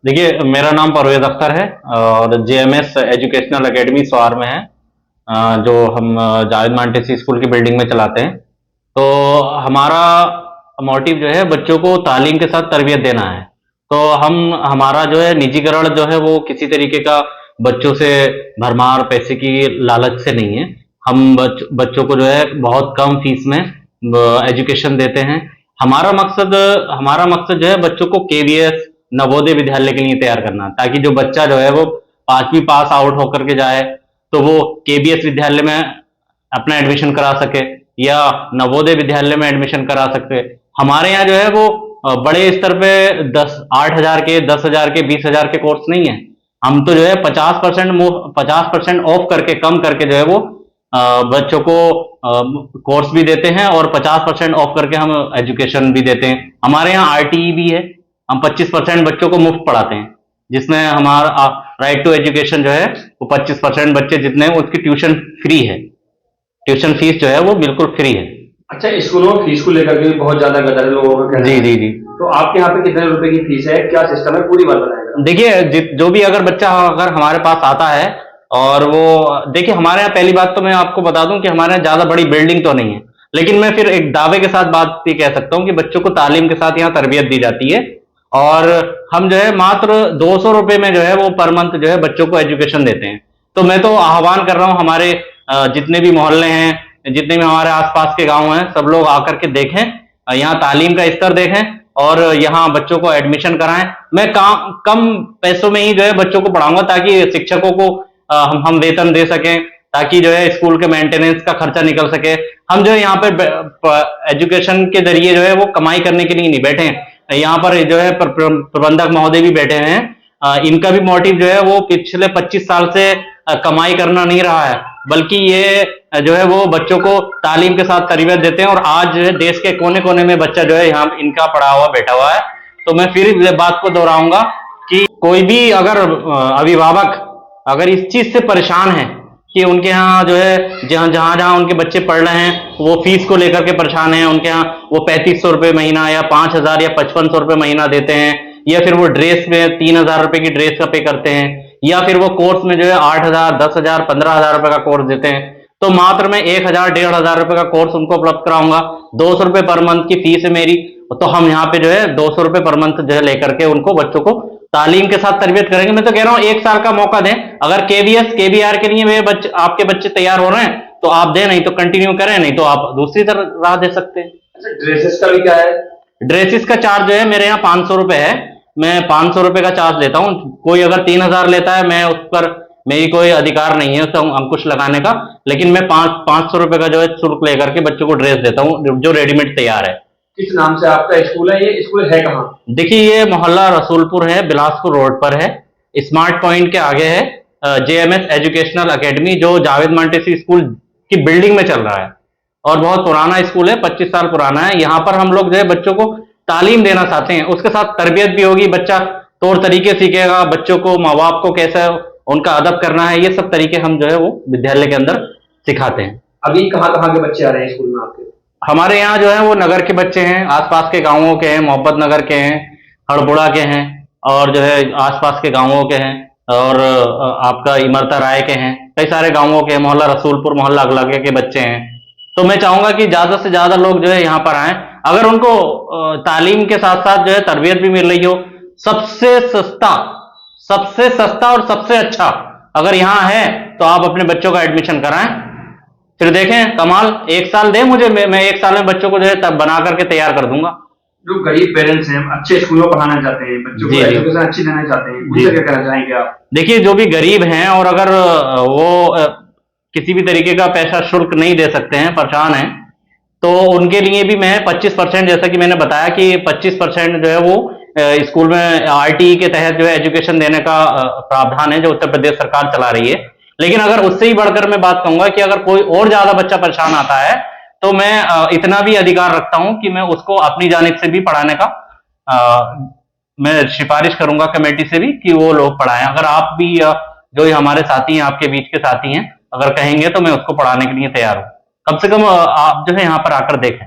देखिए, मेरा नाम परवेज अख्तर है और जेएमएस एजुकेशनल एकेडमी स्वार में है, जो हम जावेद मांटेसी स्कूल की बिल्डिंग में चलाते हैं। तो हमारा मोटिव जो है बच्चों को तालीम के साथ तरबियत देना है। तो हम हमारा जो है निजीकरण जो है वो किसी तरीके का बच्चों से भरमार पैसे की लालच से नहीं है। हम बच्चों को जो है बहुत कम फीस में एजुकेशन देते हैं। हमारा मकसद जो है बच्चों को केवीएस नवोदय विद्यालय के लिए तैयार करना, ताकि जो बच्चा जो है वो 5वीं पास आउट होकर के जाए तो वो केबीएस विद्यालय में अपना एडमिशन करा सके या नवोदय विद्यालय में एडमिशन करा सके। हमारे यहाँ जो है वो बड़े स्तर पे 8,000 के, 10,000 के, 20,000 के कोर्स नहीं है। हम तो जो है 50% ऑफ करके, कम करके जो है वो बच्चों को कोर्स भी देते हैं और 50% ऑफ करके हम एजुकेशन भी देते हैं। हमारे यहाँ आरटीई भी है। हम 25% बच्चों को मुफ्त पढ़ाते हैं, जिसमें हमारा राइट टू एजुकेशन जो है वो 25% बच्चे जितने हैं उसकी ट्यूशन फ्री है। ट्यूशन फीस जो है वो बिल्कुल फ्री है। अच्छा, स्कूलों में फीस को लेकर के भी बहुत ज्यादा गदर लोगों का कहना जी है। जी जी। तो आपके यहाँ पे कितने रुपए की फीस है, क्या सिस्टम है, पूरी बात बताएगा। देखिए, जो भी अगर बच्चा अगर हमारे पास आता है और वो, देखिए हमारे यहाँ पहली बात तो मैं आपको बता दूं कि हमारे यहाँ ज्यादा बड़ी बिल्डिंग तो नहीं है, लेकिन मैं फिर एक दावे के साथ बात ये कह सकता हूँ कि बच्चों को तालीम के साथ यहाँ तरबियत दी जाती है। और हम जो है मात्र 200 रुपए में जो है वो पर मंथ जो है बच्चों को एजुकेशन देते हैं। तो मैं तो आह्वान कर रहा हूँ हमारे जितने भी मोहल्ले हैं, जितने भी हमारे आसपास के गांव हैं, सब लोग आकर के देखें, यहाँ तालीम का स्तर देखें और यहाँ बच्चों को एडमिशन कराएं। मैं कम पैसों में ही जो है बच्चों को पढ़ाऊंगा, ताकि शिक्षकों को हम वेतन दे सकें, ताकि जो है स्कूल के मेंटेनेंस का खर्चा निकल सके। हम जो है यहाँ पे एजुकेशन के जरिए जो है वो कमाई करने के लिए नहीं बैठे हैं। यहाँ पर जो है प्रबंधक महोदय भी बैठे हैं। इनका भी मोटिव जो है वो पिछले 25 साल से कमाई करना नहीं रहा है, बल्कि ये जो है वो बच्चों को तालीम के साथ तरबियत देते हैं। और आज जो है देश के कोने कोने में बच्चा जो है यहाँ इनका पढ़ा हुआ बैठा हुआ है। तो मैं फिर इस बात को दोहराऊंगा कि कोई भी अगर अभिभावक अगर इस चीज से परेशान है कि उनके यहाँ जो है जहां जहां उनके बच्चे पढ़ रहे हैं वो फीस को लेकर के परेशान है, उनके यहाँ वो 3500 रुपए महीना या 5,000 या 5500 रुपए महीना देते हैं, या फिर वो ड्रेस में 3,000 रुपए की ड्रेस का पे करते हैं, या फिर वो कोर्स में जो है 8,000, 10,000, 15,000 रुपए का कोर्स देते हैं, तो मात्र मैं 1,000, 1,500 रुपए का कोर्स उनको उपलब्ध कराऊंगा। 200 रुपए पर मंथ की फीस है मेरी। तो हम यहाँ पे जो है 200 रुपए पर मंथ जो है लेकर के उनको बच्चों को तालीम के साथ तरबियत करेंगे। मैं तो कह रहा हूँ 1 साल का मौका दें। अगर केवीएस केबीआर के लिए मेरे आपके बच्चे तैयार हो रहे हैं तो आप दें, नहीं तो कंटिन्यू करें, नहीं तो आप दूसरी तरह राह दे सकते हैं। अच्छा, ड्रेसेस का भी क्या है? ड्रेसेस का चार्ज जो है मेरे यहाँ 500 रुपए है। मैं 500 रुपए का चार्ज लेता हूँ। कोई अगर 3,000 लेता है, मैं उस पर मेरी कोई अधिकार नहीं है उस अंकुश लगाने का, लेकिन मैं 500 रुपए का जो है शुल्क लेकर के बच्चों को ड्रेस देता हूँ जो रेडीमेड तैयार है। किस नाम से आपका स्कूल है? ये स्कूल है कहाँ? देखिए, ये मोहल्ला रसूलपुर है, बिलासपुर रोड पर है, स्मार्ट पॉइंट के आगे है जेएमएस एजुकेशनल एकेडमी, जो जावेद मांटेसी स्कूल की बिल्डिंग में चल रहा है और बहुत पुराना स्कूल है, 25 साल पुराना है। यहाँ पर हम लोग जो है बच्चों को तालीम देना चाहते हैं, उसके साथ तरबियत भी होगी, बच्चा तौर तरीके सीखेगा, बच्चों को माँ बाप को कैसे उनका अदब करना है, ये सब तरीके हम जो है वो विद्यालय के अंदर सिखाते हैं। अभी कहाँ कहाँ के बच्चे आ रहे हैं स्कूल में आपके? हमारे यहाँ जो है वो नगर के बच्चे हैं, आसपास के गांवों के हैं, मोहब्बत नगर के हैं, हड़बुड़ा के हैं, और जो है आसपास के गांवों के हैं, और आपका इमरता राय के हैं, कई सारे गांवों के, मोहल्ला रसूलपुर, मोहल्ला अगलगे के बच्चे हैं। तो मैं चाहूंगा कि ज्यादा से ज्यादा लोग जो है यहाँ पर आए। अगर उनको तालीम के साथ साथ जो है तरबियत भी मिल रही हो, सबसे सस्ता और सबसे अच्छा अगर यहाँ है तो आप अपने बच्चों का एडमिशन कराएं। फिर देखें कमाल। 1 साल दे मुझे, मैं 1 साल में बच्चों को जो है तब बना करके तैयार कर दूंगा। जो गरीब पेरेंट्स हैं, अच्छे स्कूलों में पढ़ाना चाहते हैं, बच्चों को एजुकेशन अच्छी देना चाहते हैं, उनसे क्या कहना चाहेंगे आप? देखिए, जो भी गरीब हैं और अगर वो किसी भी तरीके का पैसा शुल्क नहीं दे सकते हैं, परेशान हैं, तो उनके लिए भी मैं 25%, जैसा कि मैंने बताया कि 25% जो है वो स्कूल में आरटीई के तहत जो है एजुकेशन देने का प्रावधान है, जो उत्तर प्रदेश सरकार चला रही है। लेकिन अगर उससे ही बढ़कर मैं बात कहूंगा कि अगर कोई और ज्यादा बच्चा परेशान आता है तो मैं इतना भी अधिकार रखता हूं कि मैं उसको अपनी जानिब से भी पढ़ाने का मैं सिफारिश करूंगा कमेटी से भी कि वो लोग पढ़ाएं। अगर आप भी जो हमारे साथी हैं, आपके बीच के साथी हैं, अगर कहेंगे तो मैं उसको पढ़ाने के लिए तैयार हूं। कम से कम आप जो है यहाँ पर आकर देखें।